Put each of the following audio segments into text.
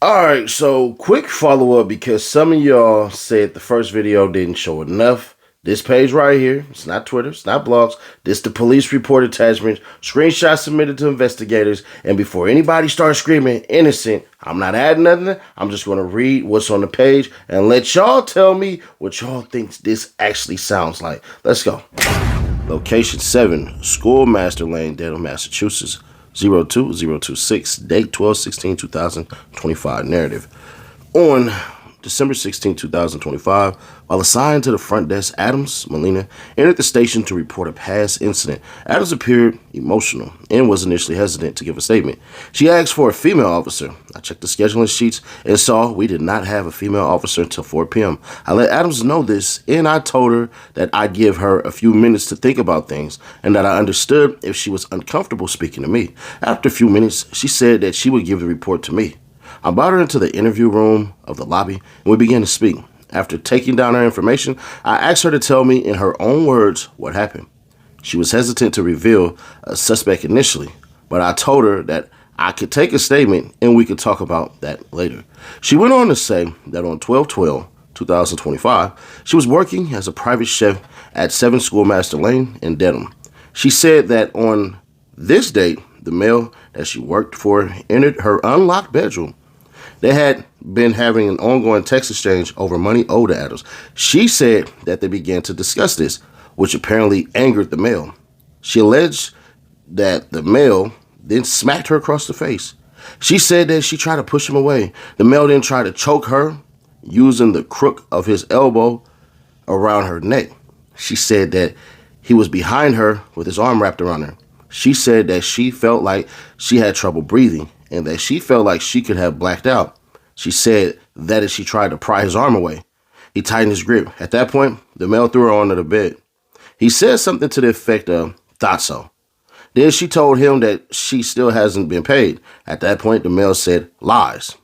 All right, so quick follow up because some of y'all said the first video didn't show enough. This page right here, it's not Twitter, it's not blogs. This the police report attachment, screenshot submitted to investigators. And before anybody starts screaming innocent, I'm not adding nothing. I'm just going to read what's on the page and let y'all tell me what y'all think this actually sounds like. Let's go. Location 7, Schoolmaster Lane, Dedham, Massachusetts. 02026, date 12/16/2025. Narrative. On December 16, 2025, while assigned to the front desk, Adams Molina entered the station to report a past incident. Adams appeared emotional and was initially hesitant to give a statement. She asked for a female officer. I checked the scheduling sheets and saw we did not have a female officer until 4 p.m. I let Adams know this, and I told her that I'd give her a few minutes to think about things and that I understood if she was uncomfortable speaking to me. After a few minutes, she said that she would give the report to me. I brought her into the interview room of the lobby, and we began to speak. After taking down her information, I asked her to tell me in her own words what happened. She was hesitant to reveal a suspect initially, but I told her that I could take a statement and we could talk about that later. She went on to say that on 12/12/2025, she was working as a private chef at 7 Schoolmaster Lane in Dedham. She said that on this date, the male that she worked for entered her unlocked bedroom. They had been having an ongoing text exchange over money owed to Adams. She said that they began to discuss this, which apparently angered the male. She alleged that the male then smacked her across the face. She said that she tried to push him away. The male then tried to choke her using the crook of his elbow around her neck. She said that he was behind her with his arm wrapped around her. She said that she felt like she had trouble breathing and that she felt like she could have blacked out. She said that as she tried to pry his arm away, he tightened his grip. At that point, the male threw her onto the bed. He said something to the effect of, "Thought so." Then she told him that she still hasn't been paid. At that point, the male said, "Lies,"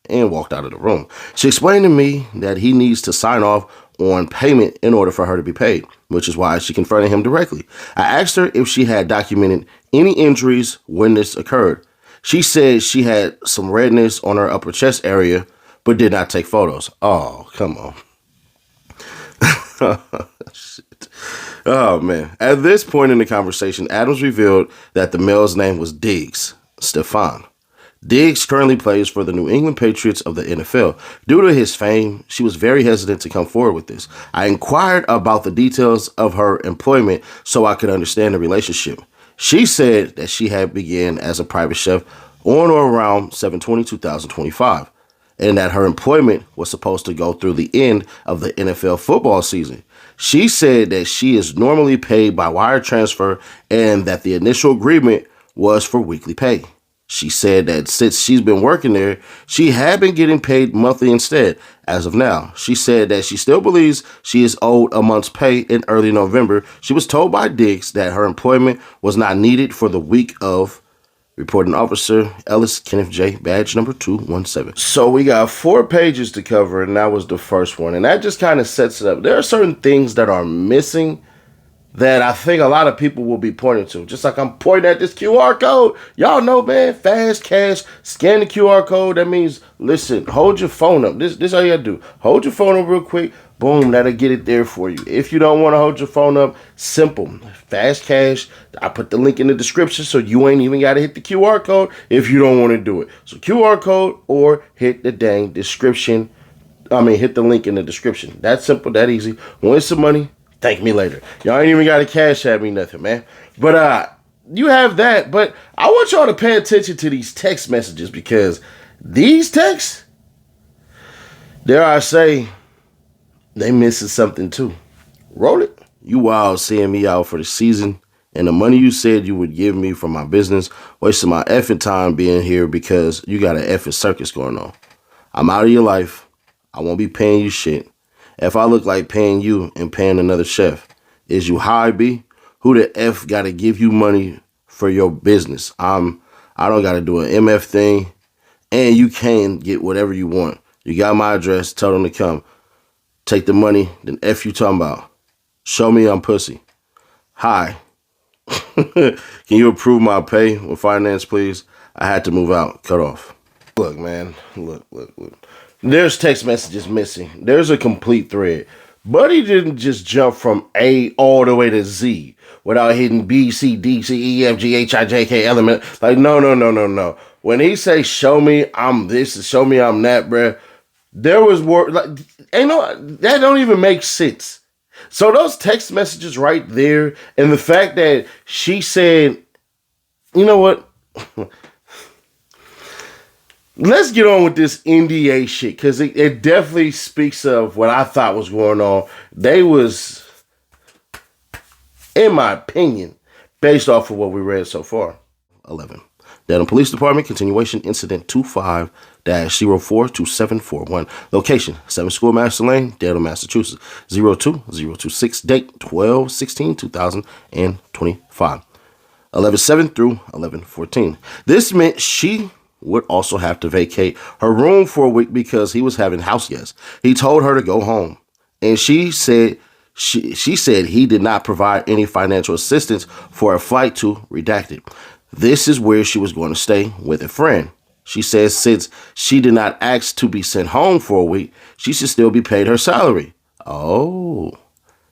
and walked out of the room. She explained to me that he needs to sign off on payment in order for her to be paid, which is why she confronted him directly. I asked her if she had documented any injuries when this occurred. She said she had some redness on her upper chest area, but did not take photos. Oh, come on. Shit. Oh, man. At this point in the conversation, Adams revealed that the male's name was Diggs, Stefon. Diggs currently plays for the New England Patriots of the NFL. Due to his fame, she was very hesitant to come forward with this. I inquired about the details of her employment so I could understand the relationship. She said that she had began as a private chef on or around 7/20/2025, and that her employment was supposed to go through the end of the NFL football season. She said that she is normally paid by wire transfer and that the initial agreement was for weekly pay. She said that since she's been working there, she had been getting paid monthly instead, as of now. She said that she still believes she is owed a month's pay in early November. She was told by Diggs that her employment was not needed for the week of reporting officer Ellis Kenneth J, badge number 217. So we got 4 pages to cover, and that was the first one. And that just kind of sets it up. There are certain things that are missing that I think a lot of people will be pointing to. Just like I'm pointing at this QR code. Y'all know, man, fast cash, scan the QR code. That means, listen, hold your phone up. This all you gotta do. Hold your phone up real quick. Boom, that'll get it there for you. If you don't want to hold your phone up, simple. Fast cash. I put the link in the description so you ain't even got to hit the QR code if you don't want to do it. So QR code or hit the dang description. Hit the link in the description. That simple, that easy. Want some money? Thank me later. Y'all ain't even got to cash at me nothing, man. But you have that. But I want y'all to pay attention to these text messages because these texts, dare I say, they missing something too. Roll it. You wild seeing me out for the season and the money you said you would give me for my business, wasting my effing time being here because you got an effing circus going on. I'm out of your life. I won't be paying you shit. If I look like paying you and paying another chef, is you high, B? Who the F got to give you money for your business? I don't got to do an MF thing, and you can get whatever you want. You got my address. Tell them to come. Take the money, then F you talking about. Show me I'm pussy. Hi. Can you approve my pay with finance, please? I had to move out. Cut off. Look, man. Look. There's text messages missing. There's a complete thread. Buddy didn't just jump from A all the way to Z without hitting B, C, D, C, E, F, G, H, I, J, K element. Like, no. When he say, show me I'm this, show me I'm that, bruh, there was more, like, that don't even make sense. So those text messages right there, and the fact that she said, you know what? Let's get on with this NDA shit, because it definitely speaks of what I thought was going on. They was, in my opinion, based off of what we read so far. 11. Dedham Police Department, continuation incident 25-042741. Location, 7 Schoolmaster Lane, Dedham, Massachusetts, 02026. Date, 12/16/2025. 11/7 through 11/14. This meant she would also have to vacate her room for a week because he was having house guests. He told her to go home, and she said he did not provide any financial assistance for a flight to redacted. This is where she was going to stay with a friend. She says since she did not ask to be sent home for a week, she should still be paid her salary. Oh,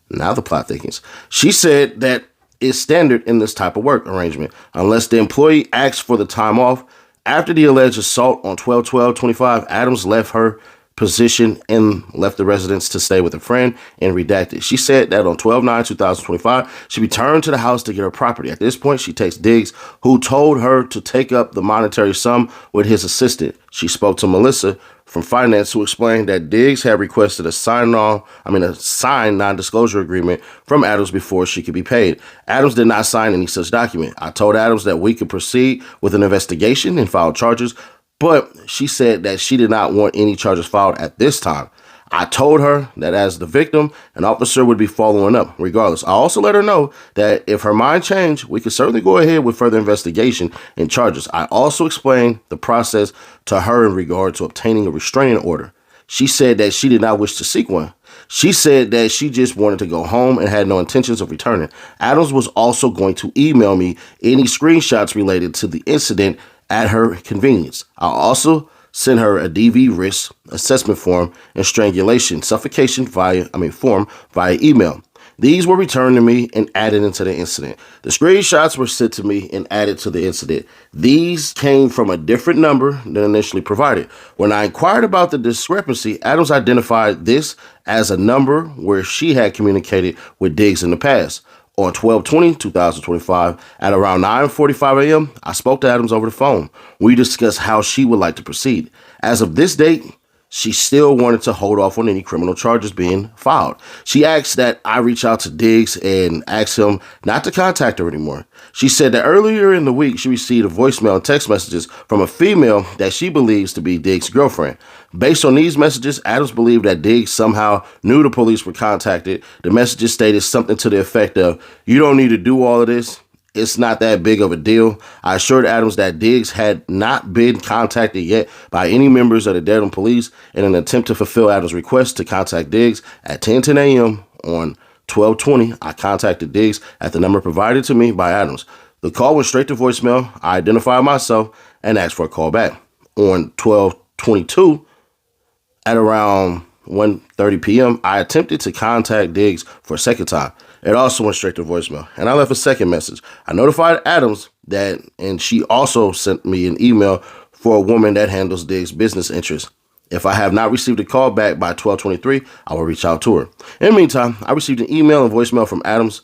now the plot thickens. She said that is standard in this type of work arrangement unless the employee asks for the time off. After the alleged assault on 12/12/25, Adams left her position and left the residence to stay with a friend and redacted. She said that on 12/9/2025, she returned to the house to get her property. At this point, she texted Diggs, who told her to take up the monetary sum with his assistant. She spoke to Melissa from finance, who explained that Diggs had requested a signed non-disclosure agreement from Adams before she could be paid. Adams did not sign any such document. I told Adams that we could proceed with an investigation and file charges, but she said that she did not want any charges filed at this time. I told her that as the victim, an officer would be following up regardless. I also let her know that if her mind changed, we could certainly go ahead with further investigation and charges. I also explained the process to her in regard to obtaining a restraining order. She said that she did not wish to seek one. She said that she just wanted to go home and had no intentions of returning. Adams was also going to email me any screenshots related to the incident at her convenience. I also sent her a DV risk assessment form and strangulation suffocation form via email. These were returned to me and added into the incident. The screenshots were sent to me and added to the incident. These came from a different number than initially provided. When I inquired about the discrepancy, Adams identified this as a number where she had communicated with Diggs in the past. On 12/20/2025, at around 9:45 a.m., I spoke to Adams over the phone. We discussed how she would like to proceed. As of this date, she still wanted to hold off on any criminal charges being filed. She asked that I reach out to Diggs and ask him not to contact her anymore. She said that earlier in the week, she received a voicemail and text messages from a female that she believes to be Diggs' girlfriend. Based on these messages, Adams believed that Diggs somehow knew the police were contacted. The messages stated something to the effect of, "You don't need to do all of this. It's not that big of a deal." I assured Adams that Diggs had not been contacted yet by any members of the Dedham police. In an attempt to fulfill Adams' request to contact Diggs at 10:10 a.m. on 12/20, I contacted Diggs at the number provided to me by Adams. The call went straight to voicemail. I identified myself and asked for a call back. On 12/22, at around 1:30 p.m., I attempted to contact Diggs for a second time. It also went straight to voicemail, and I left a second message. I notified Adams that, and she also sent me an email for a woman that handles Diggs' business interests. If I have not received a call back by 12:23, I will reach out to her. In the meantime, I received an email and voicemail from Adams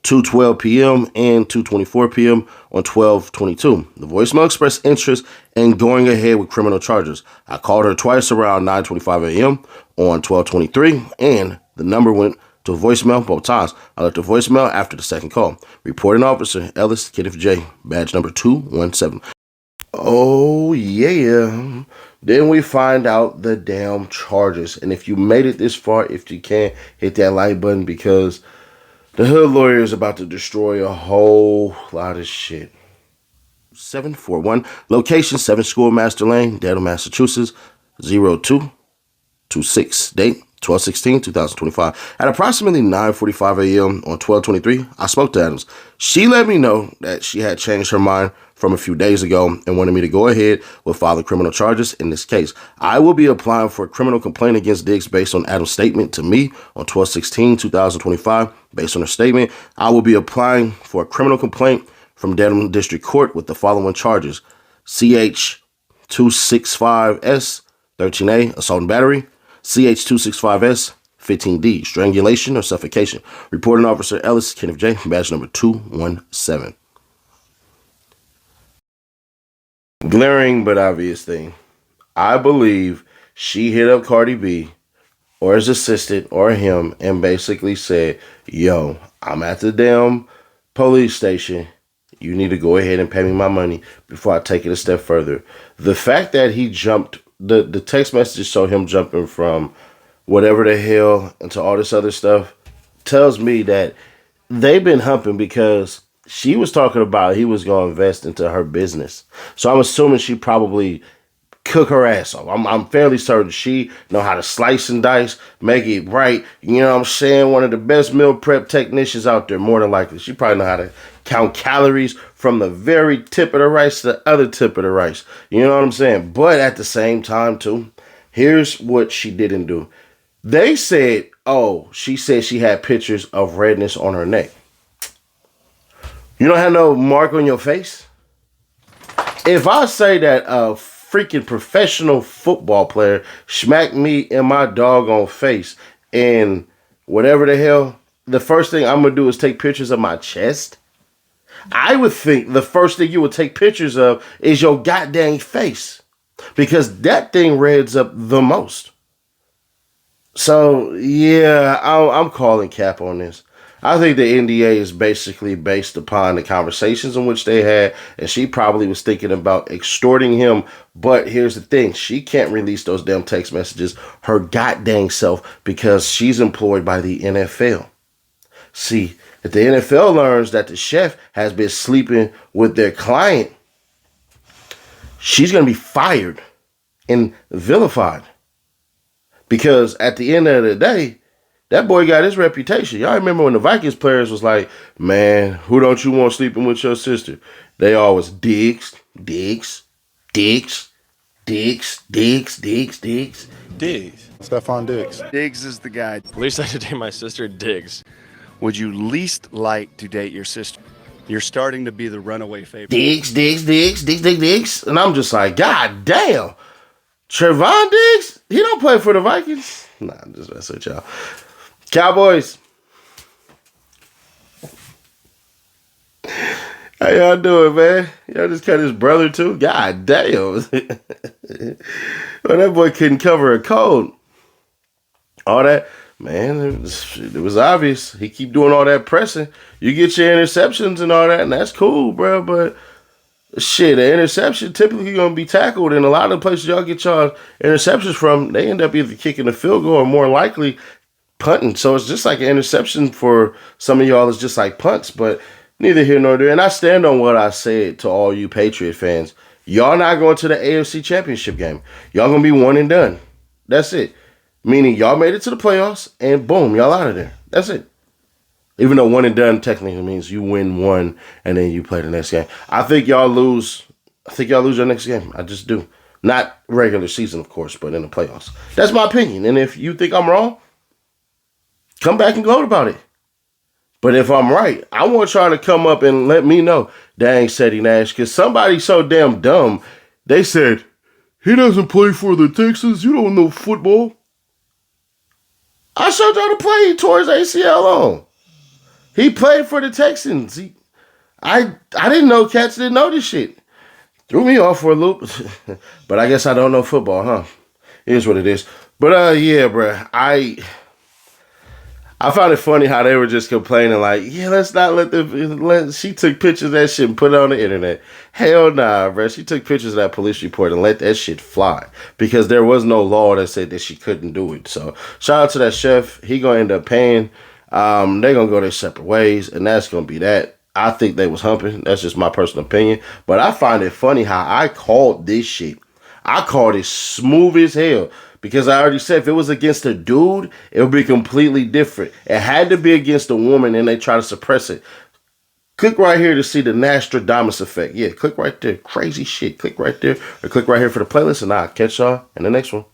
2:12 p.m. and 2:24 p.m. on 12/22. The voicemail expressed interest in going ahead with criminal charges. I called her twice around 9:25 a.m. on 12/23, and the number went to voicemail both times. I left a voicemail after the second call. Reporting officer Ellis Kenneth J, badge number 217. Oh yeah. Then we find out the damn charges. And if you made it this far, if you can, hit that like button, because the hood lawyer is about to destroy a whole lot of shit. 741. Location, 7 Schoolmaster Lane, Dedham, Massachusetts, 0226. Date, 12/16/2025. At approximately 9:45 a.m. on 12/23, I spoke to Adams. She let me know that she had changed her mind from a few days ago and wanted me to go ahead with filing criminal charges in this case. I will be applying for a criminal complaint against Diggs based on Adams' statement to me on 12/16/2025. Based on her statement, I will be applying for a criminal complaint from Dedham District Court with the following charges: CH 265S 13A, assault and battery; CH 265S 15D, strangulation or suffocation. Reporting Officer Ellis Kenneth J, badge number 217. Glaring but obvious thing. I believe she hit up Cardi B or his assistant or him and basically said, yo, I'm at the damn police station. You need to go ahead and pay me my money before I take it a step further. The fact that he jumped, the text messages show him jumping from whatever the hell into all this other stuff, tells me that they've been humping because she was talking about he was going to invest into her business. So I'm assuming she probably cook her ass off. I'm fairly certain she know how to slice and dice, make it right. You know what I'm saying? One of the best meal prep technicians out there, more than likely. She probably know how to count calories from the very tip of the rice to the other tip of the rice. You know what I'm saying? But at the same time, too, here's what she didn't do. They said, oh, she said she had pictures of redness on her neck. You don't have no mark on your face? If I say that a freaking professional football player smacked me in my doggone face and whatever the hell, the first thing I'm going to do is take pictures of my chest, I would think the first thing you would take pictures of is your goddamn face, because that thing reds up the most. So, yeah, I'm calling cap on this. I think the NDA is basically based upon the conversations in which they had, and she probably was thinking about extorting him. But here's the thing. She can't release those damn text messages her goddamn self because she's employed by the NFL. See, if the NFL learns that the chef has been sleeping with their client, she's going to be fired and vilified. Because at the end of the day, that boy got his reputation. Y'all remember when the Vikings players was like, man, who don't you want sleeping with your sister? They always Diggs, Diggs, Diggs, Diggs, Diggs, Diggs, Diggs. Diggs. Stefon Diggs. Diggs is the guy. Least I to date my sister, Diggs. Would you least like to date your sister? You're starting to be the runaway favorite. Diggs, Diggs, Diggs, Diggs, Diggs, Diggs. And I'm just like, God damn. Trevon Diggs? He don't play for the Vikings? Nah, I'm just messing with y'all. Cowboys. How y'all doing, man? Y'all just cut his brother too? God damn. Well, that boy couldn't cover a cold. All that, man, it was obvious. He keep doing all that pressing. You get your interceptions and all that, and that's cool, bro, but shit, an interception typically going to be tackled, and a lot of the places y'all get y'all interceptions from, they end up either kicking a field goal or more likely punting. So it's just like an interception for some of y'all. It's just like punts, but neither here nor there. And I stand on what I said to all you Patriot fans. Y'all not going to the AFC Championship game. Y'all going to be one and done. That's it. Meaning y'all made it to the playoffs, and boom, y'all out of there. That's it. Even though one and done technically means you win one and then you play the next game. I think y'all lose. I think y'all lose your next game. I just do. Not regular season, of course, but in the playoffs. That's my opinion. And if you think I'm wrong, come back and gloat about it. But if I'm right, I want y'all to come up and let me know. Dang, Seti Nash, because somebody's so damn dumb. They said, he doesn't play for the Texans. You don't know football. I showed y'all the play he tore his ACL on. He played for the Texans. I didn't know cats didn't know this shit. Threw me off for a loop. But I guess I don't know football, huh? It is what it is. But yeah, bro. I found it funny how they were just complaining like, yeah, let's not she took pictures of that shit and put it on the internet. Hell nah, bro. She took pictures of that police report and let that shit fly because there was no law that said that she couldn't do it. So shout out to that chef. He gonna end up paying. They're gonna go their separate ways, and that's gonna be that. I think they was humping. That's just my personal opinion. But I find it funny how I called this shit. I called it smooth as hell because I already said if it was against a dude, it would be completely different. It had to be against a woman and they try to suppress it. Click right here to see the Nostradamus effect. Yeah, click right there. Crazy shit. Click right there or click right here for the playlist and I'll catch y'all in the next one.